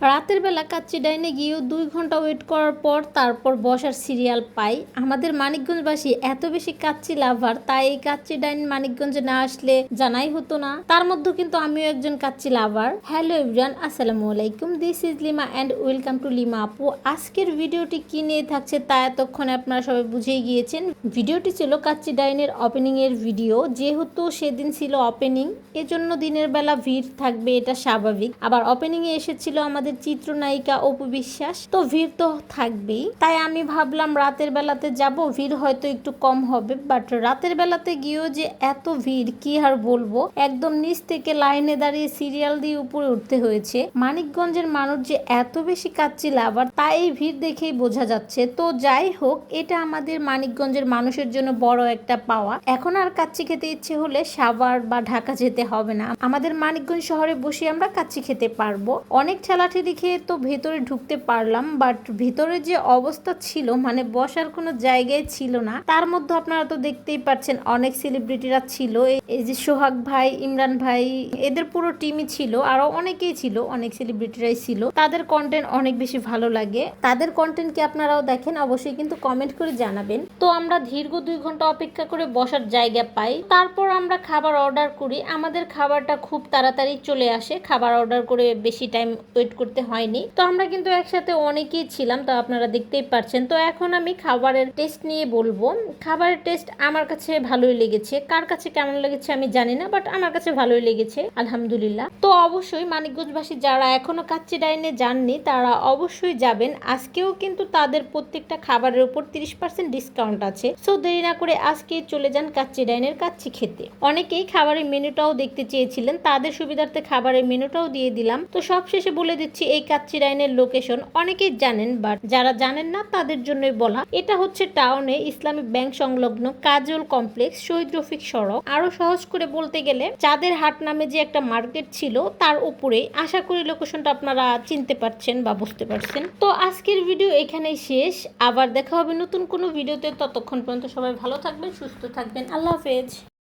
রাতের বেলা কাচ্চি ডাইনে গিয়েও 2 ঘন্টা ওয়েট করার পর তারপর বসার সিরিয়াল পাই। আমাদের মানিকগঞ্জবাসী এত বেশি কাচ্চি লাভার, তাই এই কাচ্চি ডাইন মানিকগঞ্জে না আসলে জানাই হতো না। তার মধ্যে কিন্তু আমিও একজন কাচ্চি লাভার। হ্যালো এভরিওয়ান, আসসালামু আলাইকুম, this is lima and welcome to lima আপু। আজকের ভিডিওটি কি নিয়ে থাকছে তা এতক্ষণে আপনারা সবাই বুঝেই গিয়েছেন। ভিডিওটি ছিল কাচ্চি ডাইনের ওপেনিং এর ভিডিও। যেহেতু সেদিন ছিল ওপেনিং, এজন্য দিনের বেলা ভিড় থাকবে, এটা স্বাভাবিক। আবার ওপেনিং এ এসেছিল আমাদের চিত্রনায়িকা অপু বিশ্বাস, তো ভিড় তো থাকবেই। তাই আমি ভাবলাম রাতের বেলাতে যাব, ভিড় হয়তো একটু কম হবে। বাট রাতের বেলাতে গিয়েও যে এত ভিড় কি আর বলবো, একদম নিচ থেকে লাইনে দাঁড়িয়ে সিরিয়াল দিয়ে উপরে উঠতে হয়েছে। মানিকগঞ্জের মানুষ যে এত বেশি কাচ্চি লাভার তা এই ভিড় দেখেই বোঝা যাচ্ছে। তো যাই হোক, এটা আমাদের মানিকগঞ্জের মানুষের জন্য বড় একটা পাওয়া। এখন আর কাচ্চি খেতে ইচ্ছে হলে সাভার বা ঢাকা যেতে হবে না, আমাদের মানিকগঞ্জ শহরে বসে আমরা কাচ্চি খেতে পারবো। অনেক ঠেলাঠেলি খেয়ে তো ভেতরে ঢুকতে পারলাম, বাট ভিতরে যে অবস্থা ছিল, মানে বসার কোনো জায়গায় ছিল না। তার মধ্যে আপনারা তো দেখতেই পাচ্ছেন অনেক সেলিব্রিটিরা ছিল, এই যে সোহাগ ভাই, ইমরান ভাই, এদের পুরো টিমই ছিল, আরো অনেকেই ছিল, অনেক সেলিব্রিটিরাই ছিল। তাদের কন্টেন্ট অনেক বেশি ভালো লাগে। তাদের কন্টেন্ট কি আপনারাও দেখেন? অবশ্যই কিন্তু কমেন্ট করে জানাবেন। তো আমরা দীর্ঘ 2 ঘন্টা অপেক্ষা করে বসার জায়গা পাই। তারপর আমরা খাবার অর্ডার করি। আমাদের খাবারটা খুব তাড়াতাড়ি চলে আসে, খাবার অর্ডার করে বেশি টাইম ওয়েট করতে হয়নি। তো আমরা কিন্তু একসাথে অনেকেই ছিলাম, তো আপনারা দেখতেই পাচ্ছেন। তো এখন আমি খাবারের টেস্ট নিয়ে বলবো। খাবারের টেস্ট আমার কাছে ভালোই লেগেছে, কার কাছে কেমন লেগেছে আমি জানি না, বাট আমার কাছে ভালোই লেগেছে আলহামদুলিল্লাহ। তো অবশ্যই মানিকগঞ্জবাসী যারা এখনো কাচ্চি ডাইনে যাননি তারা অবশ্যই যাবেন। আজকেও কিন্তু তাদের প্রত্যেকটা খাবারের উপর 30% ডিসকাউন্ট আছে। সো দেরি না করে আজকে চলে যান কাচ্চি ডাইনের কাচ্চি খেতে। অনেকেই খাবারের মেনুটাও দেখতে চেয়েছিলেন, তাদের সুবিধার্থে খাবারের মেনুটাও দিয়ে দিলাম। তো সবশেষে বলে দিচ্ছি এই কাচ্চি ডাইনের লোকেশন অনেকেই জানেন, বাট যারা জানেন না তাদের জন্যই বলা। এটা হচ্ছে টাউনে ইসলামিক ব্যাংক সংলগ্ন কাজল কমপ্লেক্স, শহীদ রফিক সড়ক। আরো সহজ করে বলতে গেলে চাঁদের হাট নামে যে একটা মার্কেট ছিল তার উপরে। আশা করি লোকেশনটা আপনারা চিনতে পারছেন বা বুঝতে পারছেন। তো আজকের ভিডিও এখানেই শেষ, আবার দেখা হবে নতুন কোনো ভিডিওতে। ততক্ষণ পর্যন্ত সবাই ভালো থাকবেন, সুস্থ থাকবেন, আল্লাহ হাফেজ।